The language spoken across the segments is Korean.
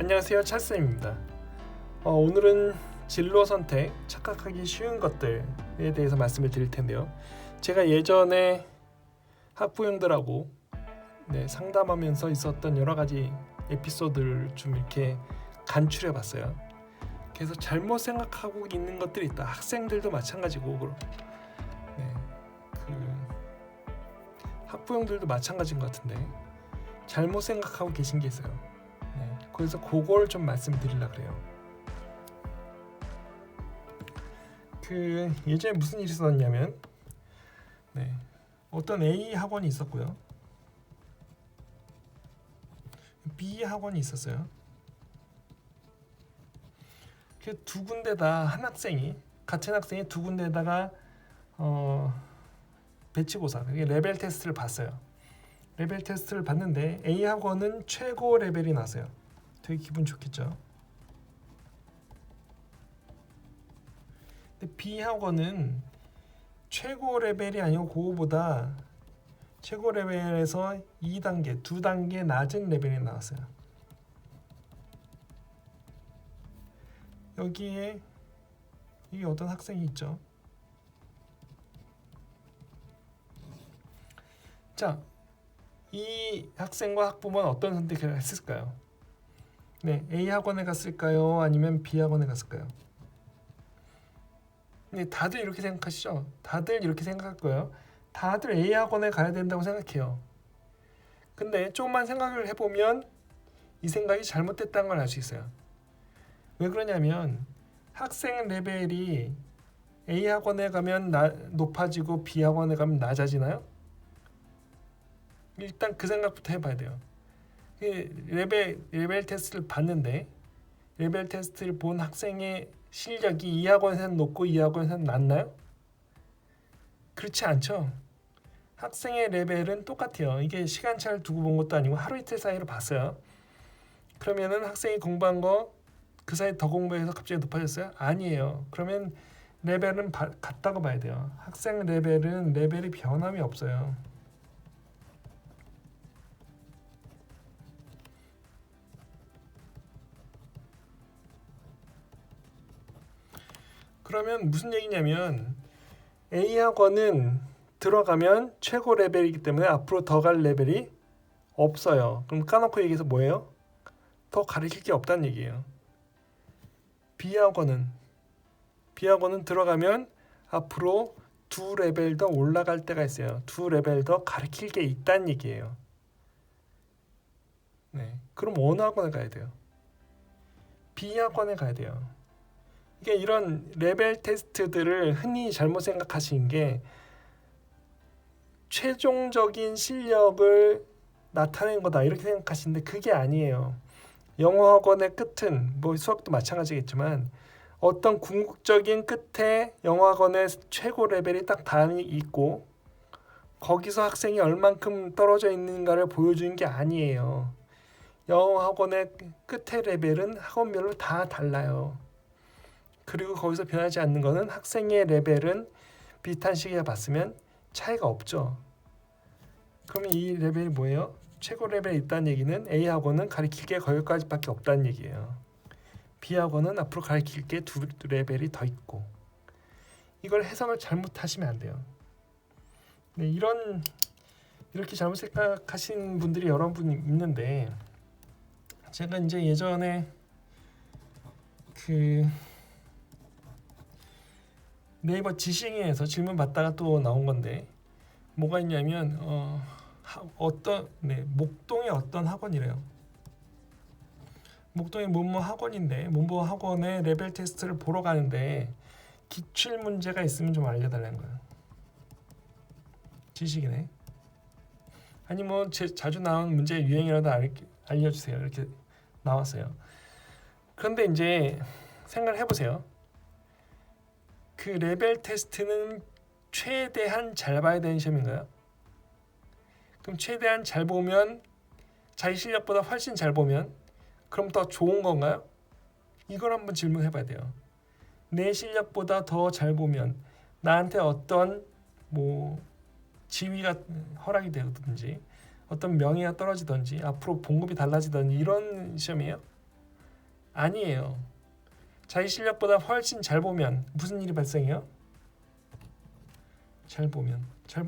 안녕하세요, 찰쌤입니다. 오늘은 진로 선택, 착각하기 쉬운 것들에 대해서 말씀을 드릴 텐데요. 제가 예전에 학부형들하고 상담하면서 있었던 여러 가지 에피소드를 좀 이렇게 간추려 봤어요. 그래서 잘못 생각하고 있는 것들이 있다. 학생들도 마찬가지고 학부형들도 마찬가지인 것 같은데 잘못 생각하고 계신 게 있어요. 그래서 그걸 좀 말씀드리려고 그래요. 예전에 무슨 일이 있었냐면 어떤 A 학원이 있었고요, B 학원이 있었어요. 그 두 군데다 같은 학생이 두 군데다가 배치고사, 레벨 테스트를 봤어요. 레벨 테스트를 봤는데 A 학원은 최고 레벨이 나왔어요. 되게 기분 좋겠죠. 근데 B 학원은 최고 레벨이 아니고 그거보다 최고 레벨에서 2단계, 2단계 낮은 레벨이 나왔어요. 여기에 이게 어떤 학생이 있죠. 자, 이 학생과 학부모는 어떤 선택을 했을까요? A 학원에 갔을까요? 아니면 B 학원에 갔을까요? 다들 이렇게 생각하시죠? 다들 이렇게 생각할 거예요. 다들 A 학원에 가야 된다고 생각해요. 근데 조금만 생각을 해보면 이 생각이 잘못됐다는 걸 알 수 있어요. 왜 그러냐면 학생 레벨이 A 학원에 가면 높아지고 B 학원에 가면 낮아지나요? 일단 그 생각부터 해봐야 돼요. 레벨 테스트를 봤는데 레벨 테스트를 본 학생의 실력이 이 학원에서는 높고 이 학원에서는 낮나요? 그렇지 않죠. 학생의 레벨은 똑같아요. 이게 시간차를 두고 본 것도 아니고 하루 이틀 사이로 봤어요. 그러면은 학생이 공부한 거 그 사이 더 공부해서 갑자기 높아졌어요? 아니에요. 그러면 레벨은 같다고 봐야 돼요. 학생 레벨이 변함이 없어요. 그러면 무슨 얘기냐면 A 학원은 들어가면 최고 레벨이기 때문에 앞으로 더 갈 레벨이 없어요. 그럼 까놓고 얘기해서 뭐예요? 더 가르칠 게 없다는 얘기예요. B 학원은 들어가면 앞으로 두 레벨 더 올라갈 때가 있어요. 두 레벨 더 가르칠 게 있다는 얘기예요. 그럼 어느 학원에 가야 돼요? B 학원에 가야 돼요. 이게 이런 레벨 테스트들을 흔히 잘못 생각하시는 게 최종적인 실력을 나타낸 거다 이렇게 생각하시는데 그게 아니에요. 영어 학원의 끝은 수학도 마찬가지겠지만 어떤 궁극적인 끝에 영어 학원의 최고 레벨이 딱 단위 있고 거기서 학생이 얼만큼 떨어져 있는가를 보여주는 게 아니에요. 영어 학원의 끝의 레벨은 학원별로 다 달라요. 그리고 거기서 변하지 않는 거는 학생의 레벨은 비슷한 시기에 봤으면 차이가 없죠. 그러면 이 레벨이 뭐예요? 최고 레벨에 있다는 얘기는 A 학원은 가르칠 게 거기까지밖에 없다는 얘기예요. B 학원은 앞으로 가르칠 게 두 레벨이 더 있고. 이걸 해석을 잘못하시면 안 돼요. 이렇게 잘못 생각하신 분들이 여러 분 있는데 제가 이제 예전에 네이버 지식인에서 질문 받다가 또 나온 건데 뭐가 있냐면 목동의 어떤 학원이래요. 목동의 뭐뭐 학원인데 뭐뭐 학원의 레벨 테스트를 보러 가는데 기출 문제가 있으면 좀 알려달라는 거예요. 지식인에. 아니 자주 나온 문제 유형이라도 알려주세요. 이렇게 나왔어요. 그런데 이제 생각을 해보세요. 그 레벨 테스트는 최대한 잘 봐야 되는 시험인가요? 그럼 최대한 잘 보면 자기 실력보다 훨씬 잘 보면 그럼 더 좋은 건가요? 이걸 한번 질문해 봐야 돼요. 내 실력보다 더 잘 보면 나한테 어떤 지위가 허락이 되든지 어떤 명예가 떨어지든지 앞으로 봉급이 달라지든지 이런 시험이에요? 아니에요. 자기 실력보다 훨씬 잘 보면 무슨 일이 발생해요? 잘 보면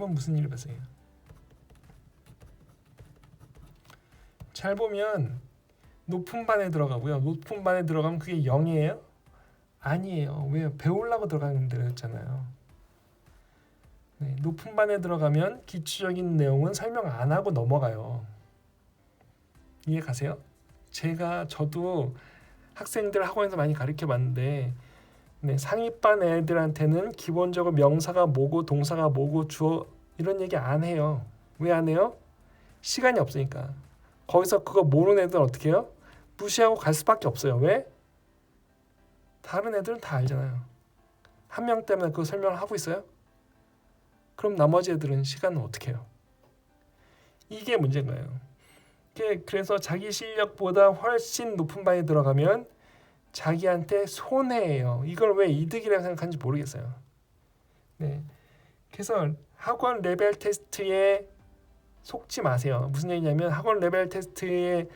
무슨 일이 발생해요? 잘 보면 높은 반에 들어가고요. 높은 반에 들어가면 그게 0이에요? 아니에요. 왜요? 배우려고 들어가는 데였잖아요. 네, 높은 반에 들어가면 기초적인 내용은 설명 안 하고 넘어가요. 이해 가세요? 저도 학생들 학원에서 많이 가르쳐 봤는데 네, 상위반 애들한테는 기본적으로 명사가 뭐고 동사가 뭐고 주어 이런 얘기 안 해요. 왜 안 해요? 시간이 없으니까. 거기서 그거 모르는 애들은 어떻게 해요? 무시하고 갈 수밖에 없어요. 왜? 다른 애들은 다 알잖아요. 한 명 때문에 그 설명을 하고 있어요? 그럼 나머지 애들은 시간은 어떻게 해요? 이게 문제인 거예요. 그래서 자기 실력보다 훨씬 높은 반에 들어가면 자기한테 손해예요. 이걸 왜 이득이라고 생각하는지 모르겠어요. 네. 그래서 학원 레벨 테스트에 속지 마세요. 무슨 얘기냐면 학원 레벨 테스트에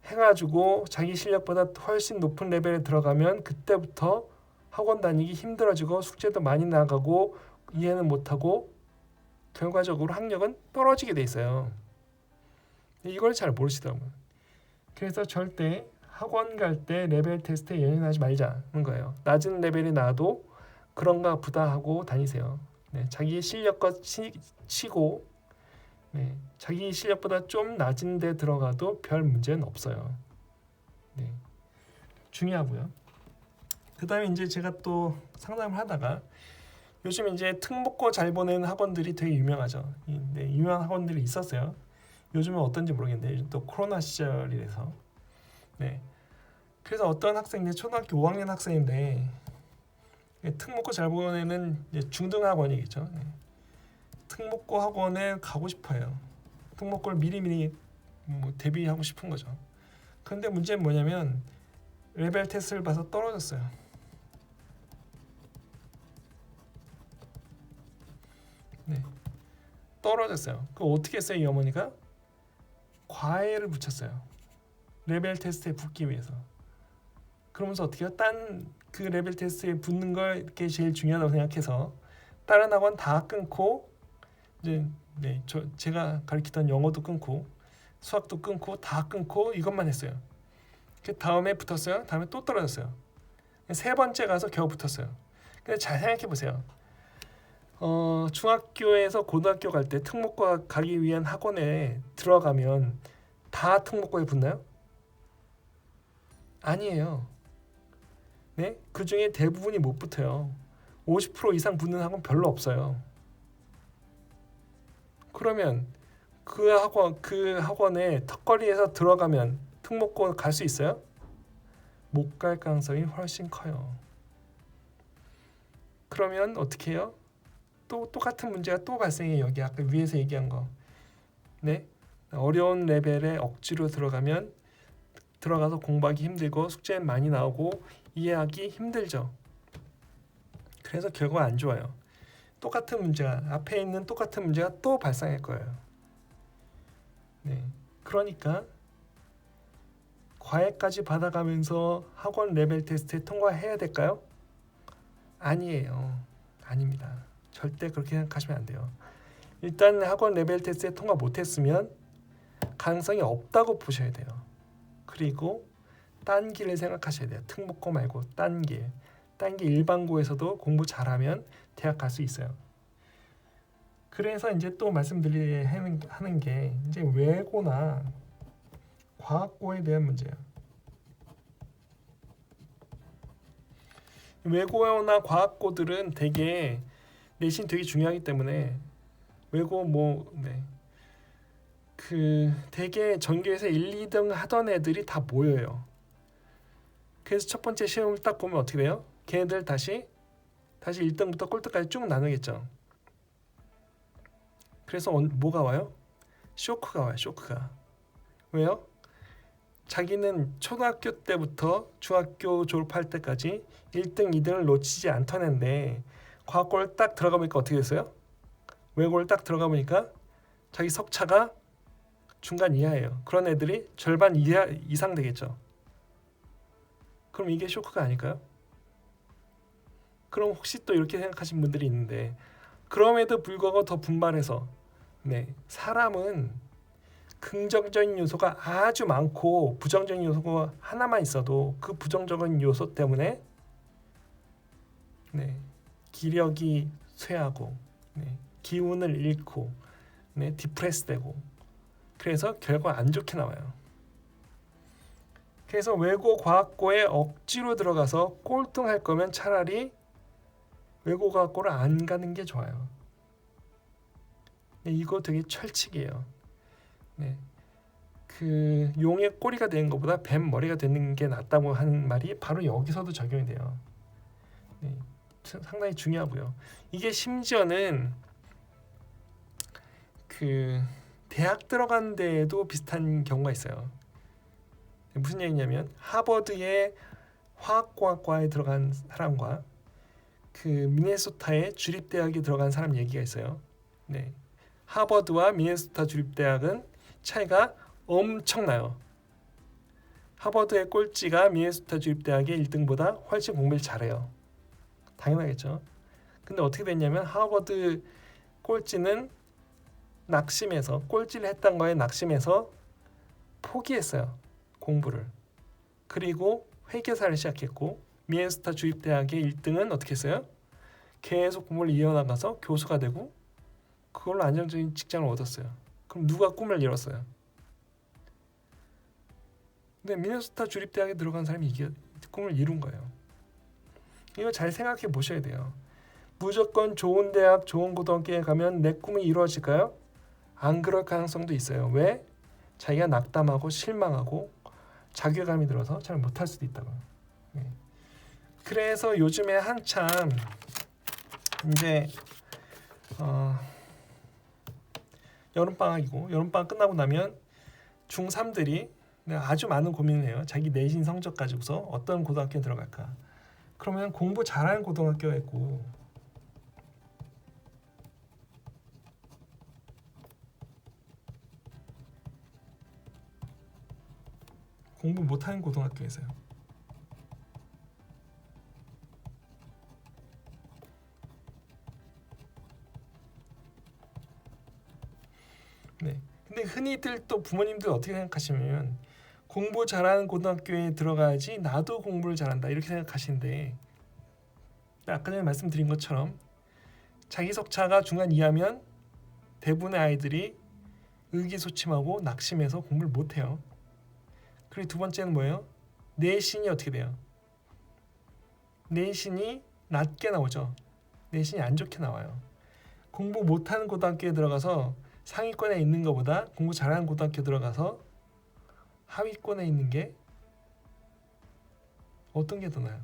해가지고 자기 실력보다 훨씬 높은 레벨에 들어가면 그때부터 학원 다니기 힘들어지고 숙제도 많이 나가고 이해는 못하고 결과적으로 학력은 떨어지게 돼 있어요. 이걸 잘 모르시더라고요. 그래서 절대 학원 갈 때 레벨 테스트에 연연하지 말자는 거예요. 낮은 레벨이 나와도 그런가 보다 하고 다니세요. 네, 자기 실력과 치고 네, 자기 실력보다 좀 낮은 데 들어가도 별 문제는 없어요. 네, 중요하고요. 그 다음에 이제 제가 또 상담을 하다가 요즘 이제 특목고 잘 보내는 학원들이 되게 유명하죠. 네, 유명한 학원들이 있었어요. 요즘은 어떤지 모르겠는데 또 코로나 시절이라서 네. 그래서 어떤 학생인데 초등학교 5학년 학생인데 특목고 잘 보내는 중등 학원이겠죠. 네. 특목고 학원에 가고 싶어요. 특목고를 미리미리 대비하고 싶은 거죠. 그런데 문제는 뭐냐면 레벨 테스트를 봐서 떨어졌어요. 네. 떨어졌어요. 그거 어떻게 했어요? 이 어머니가 과외를 붙였어요. 레벨 테스트에 붙기 위해서. 그러면서 어떻게 해요? 딴 그 레벨 테스트에 붙는 걸 이렇게 제일 중요하다고 생각해서 다른 학원 다 끊고 이제 네, 제가 가르치던 영어도 끊고 수학도 끊고 다 끊고 이것만 했어요. 그 다음에 붙었어요. 다음에 또 떨어졌어요. 세 번째 가서 겨우 붙었어요. 근데 잘 생각해 보세요. 중학교에서 고등학교 갈 때 특목고 가기 위한 학원에 들어가면 다 특목고에 붙나요? 아니에요. 네? 그 중에 대부분이 못 붙어요. 50% 이상 붙는 학원 별로 없어요. 그러면 그 학원에 턱걸이에서 들어가면 특목고 갈 수 있어요? 못 갈 가능성이 훨씬 커요. 그러면 어떻게 해요? 또 똑같은 문제가 또 발생해요. 여기 아까 위에서 얘기한 거. 네? 어려운 레벨에 억지로 들어가서 공부하기 힘들고 숙제 많이 나오고 이해하기 힘들죠. 그래서 결과가 안 좋아요. 똑같은 문제가 앞에 있는 똑같은 문제가 또 발생할 거예요. 네, 그러니까 과외까지 받아가면서 학원 레벨 테스트에 통과해야 될까요? 아니에요. 아닙니다. 절대 그렇게 생각하시면 안 돼요. 일단 학원 레벨 테스트에 통과 못했으면 가능성이 없다고 보셔야 돼요. 그리고 딴 길을 생각하셔야 돼요. 특목고 말고 딴 길. 딴 길 일반고에서도 공부 잘하면 대학 갈 수 있어요. 그래서 이제 또 말씀드리려 하는 게 이제 외고나 과학고에 대한 문제예요. 외고나 과학고들은 되게 내신 되게 중요하기 때문에 외고 되게 전교에서 1, 2등 하던 애들이 다 모여요. 그래서 첫 번째 시험을 딱 보면 어떻게 돼요? 걔네들 다시 1등부터 꼴등까지 쭉 나누겠죠. 그래서 뭐가 와요? 쇼크가 와요. 쇼크가. 왜요? 자기는 초등학교 때부터 중학교 졸업할 때까지 1등, 2등을 놓치지 않던 애인데 과학고를 딱 들어가 보니까 어떻게 됐어요? 외고를 딱 들어가 보니까 자기 석차가 중간 이하예요. 그런 애들이 절반 이상 되겠죠. 그럼 이게 쇼크가 아닐까요? 그럼 혹시 또 이렇게 생각하시는 분들이 있는데, 그럼에도 불구하고 더 분발해서, 네, 사람은 긍정적인 요소가 아주 많고 부정적인 요소가 하나만 있어도 그 부정적인 요소 때문에 네, 기력이 쇠하고, 네, 기운을 잃고, 네, 디프레스 되고, 그래서 결과 안 좋게 나와요. 그래서 외고 과학고에 억지로 들어가서 꼴등할 거면 차라리 외고 과학고를 안 가는 게 좋아요. 네, 이거 되게 철칙이에요. 네, 그 용의 꼬리가 되는 것보다 뱀 머리가 되는 게 낫다고 하는 말이 바로 여기서도 적용이 돼요. 네, 상당히 중요하고요. 이게 심지어는 그 대학 들어간 데에도 비슷한 경우가 있어요. 무슨 얘기냐면 하버드의 화학공학과에 들어간 사람과 그 미네소타의 주립대학에 들어간 사람 얘기가 있어요. 네, 하버드와 미네소타 주립대학은 차이가 엄청나요. 하버드의 꼴찌가 미네소타 주립대학의 1등보다 훨씬 공부를 잘해요. 당연하겠죠. 근데 어떻게 됐냐면 하버드 꼴찌는 낙심해서, 꼴찌를 했던 거에 낙심해서 포기했어요. 공부를. 그리고 회계사를 시작했고, 미네소타 주립대학의 1등은 어떻게 했어요? 계속 공부를 이어나가서 교수가 되고 그걸로 안정적인 직장을 얻었어요. 그럼 누가 꿈을 이뤘어요? 근데 미네소타 주립대학에 들어간 사람이 이게 꿈을 이룬 거예요. 이거 잘 생각해 보셔야 돼요. 무조건 좋은 대학, 좋은 고등학교에 가면 내 꿈이 이루어질까요? 안 그럴 가능성도 있어요. 왜? 자기가 낙담하고 실망하고 자괴감이 들어서 잘 못할 수도 있다고요. 네. 그래서 요즘에 한참 이제 여름방학이고, 여름방학 끝나고 나면 중3들이 아주 많은 고민을 해요. 자기 내신 성적 가지고서 어떤 고등학교에 들어갈까. 그러면 공부 잘하는 고등학교가 있고 공부 못하는 고등학교에 있어요. 네. 근데 흔히들 또 부모님들 어떻게 생각하시면 공부 잘하는 고등학교에 들어가야지 나도 공부를 잘한다 이렇게 생각하시는데, 아까 전에 말씀드린 것처럼 자기속차가 중간 2하면 대부분의 아이들이 의기소침하고 낙심해서 공부를 못해요. 그리고 두 번째는 뭐예요? 내신이 어떻게 돼요? 내신이 낮게 나오죠. 내신이 안 좋게 나와요. 공부 못하는 고등학교에 들어가서 상위권에 있는 것보다 공부 잘하는 고등학교 들어가서 하위권에 있는 게 어떤 게 더 나아요?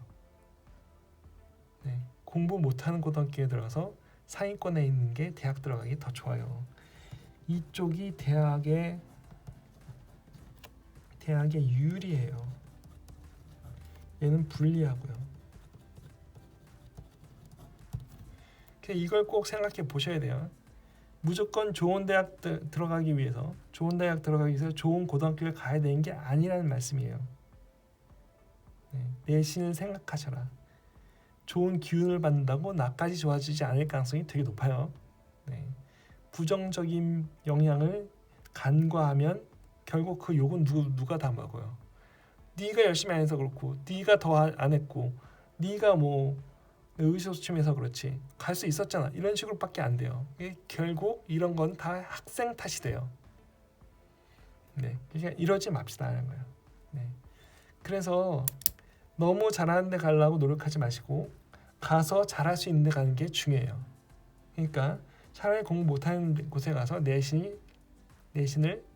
네, 공부 못하는 고등학교에 들어가서 상위권에 있는 게 대학 들어가기 더 좋아요. 이쪽이 대학에 유리해요. 얘는 불리하고요. 이걸 꼭 생각해 보셔야 돼요. 무조건 좋은 대학 들어가기 위해서 좋은 고등학교를 가야 되는 게 아니라는 말씀이에요. 네, 내신을 생각하셔라. 좋은 기운을 받는다고 나까지 좋아지지 않을 가능성이 되게 높아요. 네, 부정적인 영향을 간과하면 결국 그 욕은 누가 다 먹어요. 네가 열심히 안 해서 그렇고, 네가 더 안 했고, 네가 뭐 의기소침해서 그렇지 갈 수 있었잖아 이런 식으로밖에 안 돼요. 결국 이런 건 다 학생 탓이 돼요. 네, 그러니까 이러지 맙시다 하는 거예요. 네, 그래서 너무 잘하는 데 가려고 노력하지 마시고 가서 잘할 수 있는 데 가는 게 중요해요. 그러니까 차라리 공부 못하는 곳에 가서 내신을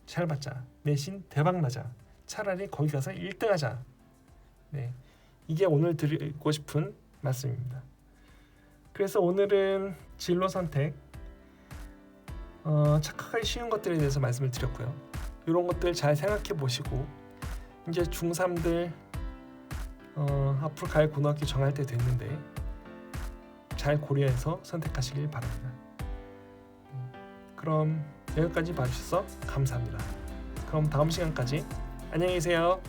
잘 받자, 내신 대박 나자, 차라리 거기 가서 1등 하자. 네, 이게 오늘 드리고 싶은 말씀입니다. 그래서 오늘은 진로 선택, 착각하기 쉬운 것들에 대해서 말씀을 드렸고요. 이런 것들 잘 생각해 보시고 이제 중3들 앞으로 갈 고등학교 정할 때 됐는데 잘 고려해서 선택하시길 바랍니다. 그럼 여기까지 봐주셔서 감사합니다. 그럼 다음 시간까지 안녕히 계세요.